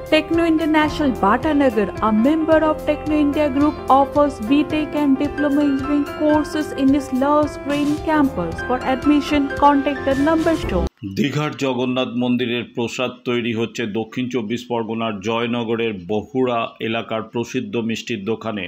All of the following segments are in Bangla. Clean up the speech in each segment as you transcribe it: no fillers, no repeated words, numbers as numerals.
Techno International Bhatanagar, a member of Techno India Group, offers BTech and Diploma Engineering courses in its Lush Green campus. For admission, contact the number shown. দীঘার জগন্নাথ মন্দিরের প্রসাদ তৈরি হচ্ছে দক্ষিণ চব্বিশ পরগনার জয়নগরের বহুড়া এলাকার প্রসিদ্ধ মিষ্টির দোকানে।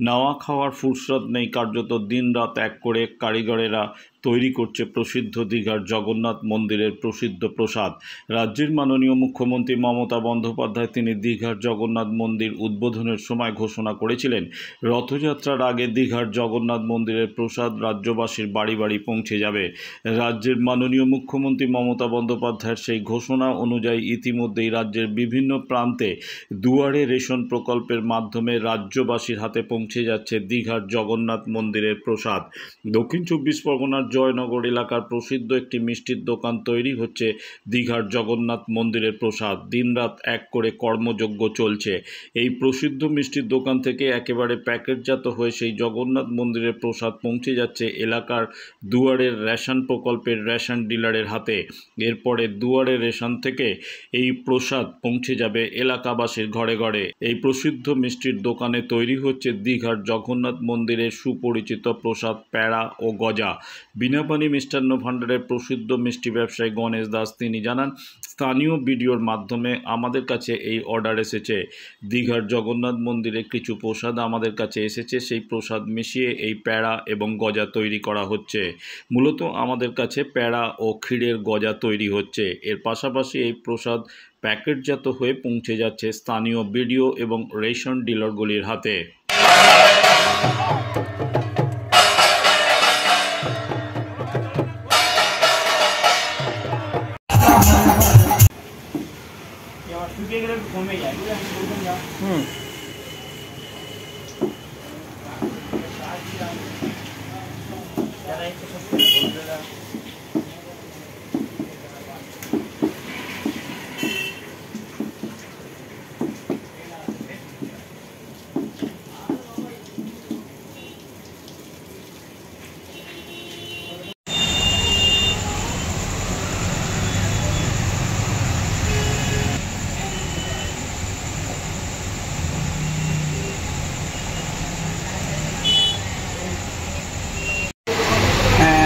নাওয়া খাওয়ার ফুরসত নেই, কার্যত দিনরাত এক করে কারিগরেরা তৈরি করছে প্রসিদ্ধ দীঘার জগন্নাথ মন্দিরের প্রসিদ্ধ প্রসাদ। রাজ্যের মাননীয় মুখ্যমন্ত্রী মমতা বন্দ্যোপাধ্যায় তিনি দীঘার জগন্নাথ মন্দির উদ্বোধনের সময় ঘোষণা করেছিলেন, রথযাত্রার আগে দীঘার জগন্নাথ মন্দিরের প্রসাদ রাজ্যবাসীর বাড়ি বাড়ি পৌঁছে যাবে। রাজ্যের মাননীয় মুখ্যমন্ত্রী মমতা বন্দ্যোপাধ্যায়ের সেই ঘোষণা অনুযায়ী ইতিমধ্যেই রাজ্যের বিভিন্ন প্রান্তে দুয়ারে রেশন প্রকল্পের মাধ্যমে রাজ্যবাসীর হাতে পৌঁছে যাচ্ছে দীঘার জগন্নাথ মন্দিরের প্রসাদ। দক্ষিণ চব্বিশ পরগনার জয়নগর এলাকার প্রসিদ্ধ একটি মিষ্টির দোকান তৈরি হচ্ছে দীঘার জগন্নাথ মন্দিরের প্রসাদ। দিনরাত এক করে কর্মযজ্ঞ চলছে। এই প্রসিদ্ধ মিষ্টির দোকান থেকে একেবারে প্যাকেটজাত হয়ে সেই জগন্নাথ মন্দিরের প্রসাদ পৌঁছে যাচ্ছে এলাকার দুয়ারের রেশন প্রকল্পের রেশন ডিলারের হাতে। এরপরে দুয়ারে রেশন থেকে এই প্রসাদ পৌঁছে যাবে এলাকাবাসীর ঘরে ঘরে। এই প্রসিদ্ধ মিষ্টির দোকানে তৈরি হচ্ছে দীঘার জগন্নাথ মন্দিরের সুপরিচিত প্রসাদ প্যাড়া ও গজা। বিনাপানি মিষ্টান্ন ভাণ্ডারের প্রসিদ্ধ মিষ্টি ব্যবসায়ী গণেশ দাস তিনি জানান, স্থানীয় ভিডিওর মাধ্যমে আমাদের কাছে এই অর্ডার এসেছে। দীঘার জগন্নাথ মন্দিরে কিছু প্রসাদ আমাদের কাছে এসেছে, সেই প্রসাদ মিশিয়ে এই প্যাড়া এবং গজা তৈরি করা হচ্ছে। মূলত আমাদের কাছে প্যাড়া ও ক্ষীরের গজা তৈরি হচ্ছে। এর পাশাপাশি এই প্রসাদ প্যাকেটজাত হয়ে পৌঁছে যাচ্ছে স্থানীয় বিডিও এবং রেশন ডিলারগুলির হাতে।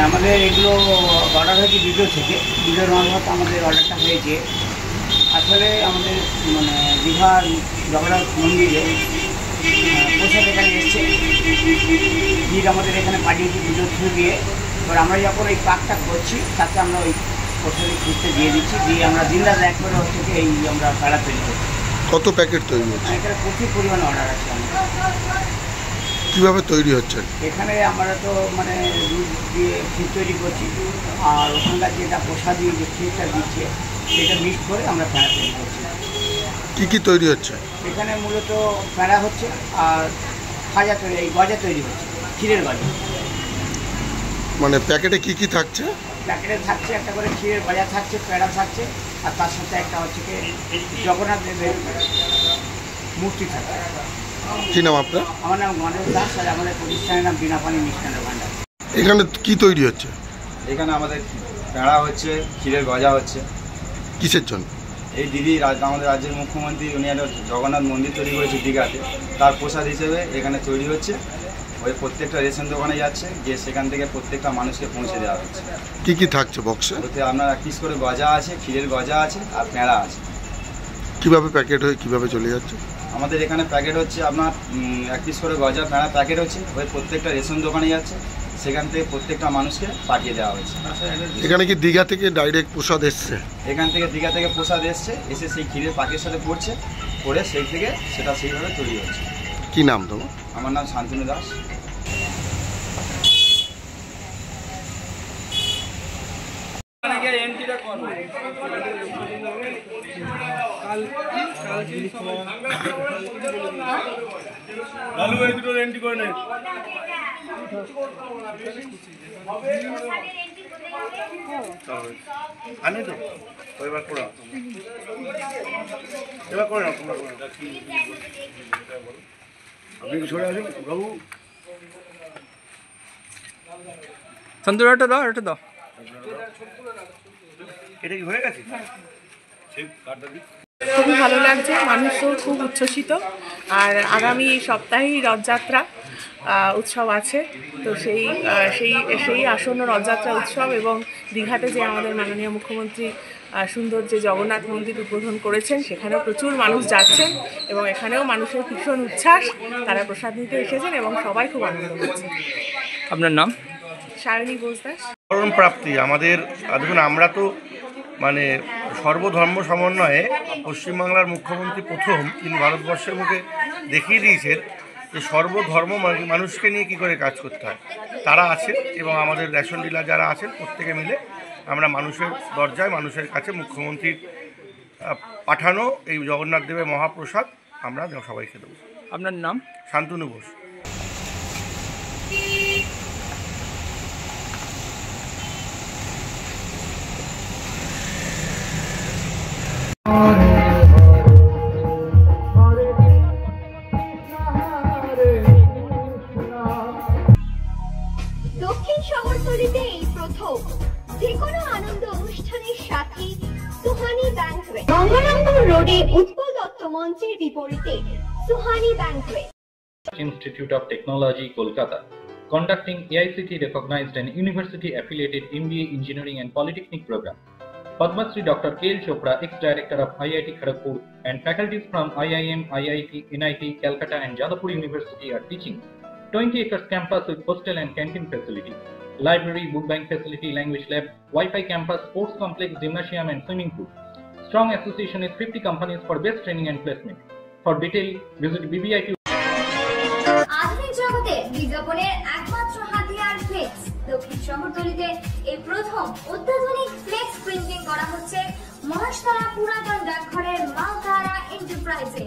আমাদের এগুলো অর্ডার হয়েছে ভিডিও থেকে, ভিডিওর মারফত আমাদের অর্ডারটা হয়েছে। আসলে আমাদের দীঘার জগন্নাথ মন্দিরে প্রসাদ এখানে এসছে, ভিড় আমাদের এখানে পাঠিয়েছি ভিডিও থ্রু দিয়ে। এবার আমরা যখন এই পাকটা করছি তাতে আমরা ওই প্রসাদের খুঁজতে দিয়ে দিচ্ছি, দিয়ে আমরা দিনরাত এক করে থেকে এই আমরা প্যাড়া তৈরি করছি। কত প্যাকেট তৈরি হচ্ছে? এখানে প্রচুর পরিমাণে অর্ডার আছে আমাদের। কীভাবে তৈরি হচ্ছে? এখানে আমরা তো দুধ দিয়ে ক্ষীর তৈরি করছি, আর ওখানকার যেটা প্রসাদী যে ক্ষীরটা দিচ্ছে সেটা মিক্স করে আমরা প্যাড়া তৈরি করছি। কী কী তৈরি হচ্ছে এখানে? মূলত প্যাড়া হচ্ছে আর খাজা তৈরি, এই গজা তৈরি হচ্ছে, ক্ষীরের গজা। প্যাকেটে কী কী থাকছে? প্যাকেটে থাকছে একটা করে ক্ষীরের গজা থাকছে, প্যাড়া থাকছে, আর তার সাথে একটা হচ্ছে কি জগন্নাথ দেবের মূর্তি থাকছে। কী নাম আপনার? আমার নাম গণেশ দাস, আর আমাদের প্রতিষ্ঠানের নাম বিনাপানি মিষ্টান্ন ভাণ্ডার। এখানে কি তৈরি হচ্ছে? এখানে আমাদের প্যাড়া হচ্ছে, ক্ষীরের গজা হচ্ছে। কিসের জন্য? এই দিদি আমাদের রাজ্যের মুখ্যমন্ত্রী উনি একটা জগন্নাথ মন্দির তৈরি করেছে দীঘাতে, তার প্রসাদ হিসেবে এখানে তৈরি হচ্ছে। ওই প্রত্যেকটা রেশন দোকানে যাচ্ছে, গিয়ে সেখান থেকে প্রত্যেকটা মানুষকে পৌঁছে দেওয়া হচ্ছে। কি কি থাকছে বক্সে? ওতে আপনার 1 পিস করে গজা আছে, ক্ষীরের গজা আছে, আর প্যাড়া আছে। কিভাবে প্যাকেট হয়ে কিভাবে চলে যাচ্ছে? আমাদের এখানে প্যাকেট হচ্ছে আপনার 1 পিস করে গজা প্যাড়া প্যাকেট হচ্ছে, ওই প্রত্যেকটা রেশন দোকানে যাচ্ছে, সেখান থেকে প্রত্যেকটা মানুষকে পাঠিয়ে দেওয়া হচ্ছে। এখানে কি দীঘা থেকে ডাইরেক্ট প্রসাদ এসছে? এখান থেকে দীঘা থেকে প্রসাদ এসছে, এসে সেই ক্ষীরের পাকের সাথে পড়ছে, পড়ে সেই থেকে সেটা সেইভাবে তৈরি হচ্ছে। কি নাম তোমার? আমার নাম শান্তনু দাস। আনে তো এবার করে এবার করে আপনি কি সরে আসুন বাবু। সন্দুর এটা দাও, এটা দাও। এটা কি হয়ে গেছে? সেই কার্ডটা দিই। খুবই ভালো লাগছে, মানুষ তো খুব উচ্ছ্বসিত। আর আগামী সপ্তাহেই রথযাত্রা উৎসব আছে, তো সেই আসন্ন রথযাত্রা উৎসব এবং দীঘাতে যে আমাদের মাননীয় মুখ্যমন্ত্রী সুন্দর যে জগন্নাথ মন্দির উদ্বোধন করেছেন, সেখানেও প্রচুর মানুষ যাচ্ছেন এবং এখানেও মানুষের ভীষণ উচ্ছ্বাস, তারা প্রসাদ নিতে এসেছেন এবং সবাই খুব আনন্দ করছেন। আপনার নাম? সায়নী ঘোষদাস। স্মরণ প্রাপ্তি আমাদের, দেখুন আমরা তো মানে সর্বধর্ম সমন্বয়ে পশ্চিমবাংলার মুখ্যমন্ত্রী প্রথম তিনি ভারতবর্ষের মুখে দেখিয়ে দিয়েছেন যে সর্বধর্ম মানুষকে নিয়ে কী করে কাজ করতে হয়। তারা আছে এবং আমাদের রেশন ডিলার যারা আছেন প্রত্যেকে মিলে আমরা মানুষের দরজায়, মানুষের কাছে মুখ্যমন্ত্রীর পাঠানো এই জগন্নাথ দেবের মহাপ্রসাদ আমরা সবাইকে দেবো। আপনার নাম? শান্তনু ঘোষ। দক্ষিণ শহরতলিতে এই প্রথম যে কোনো আনন্দ অনুষ্ঠানের সাথে সুহানি ব্যাংকুয়েট, গঙ্গারামপুর রোডে উৎপল দত্ত মঞ্চের বিপরীতে Suhani banquet. Institute of Technology, Kolkata, conducting AICTE recognized and university affiliated MBA Engineering and Polytechnic program. Padma Shri Dr. K.L. Chopra, ex-director of IIT Kharagpur, and faculties from IIM, IIT, NIT, Calcutta and Jadavpur University are teaching 20 acres campus with hostel and canteen facility, library, book bank facility, language lab, Wi-Fi campus, sports complex, gymnasium and swimming pool. Strong association with 50 companies for best training and placement. For detail, visit BBIT. আধুনিক জগতে বিজ্ঞাপনের একমাত্র হাতিয়ার ফ্লেক্স। দক্ষিণ শহরতলিতে এই প্রথম অত্যাধুনিক ফ্লেক্স প্রিন্টিং করা হচ্ছে মহাশতলা পুরাতন ডাকঘরের মা তারা এন্টারপ্রাইজে।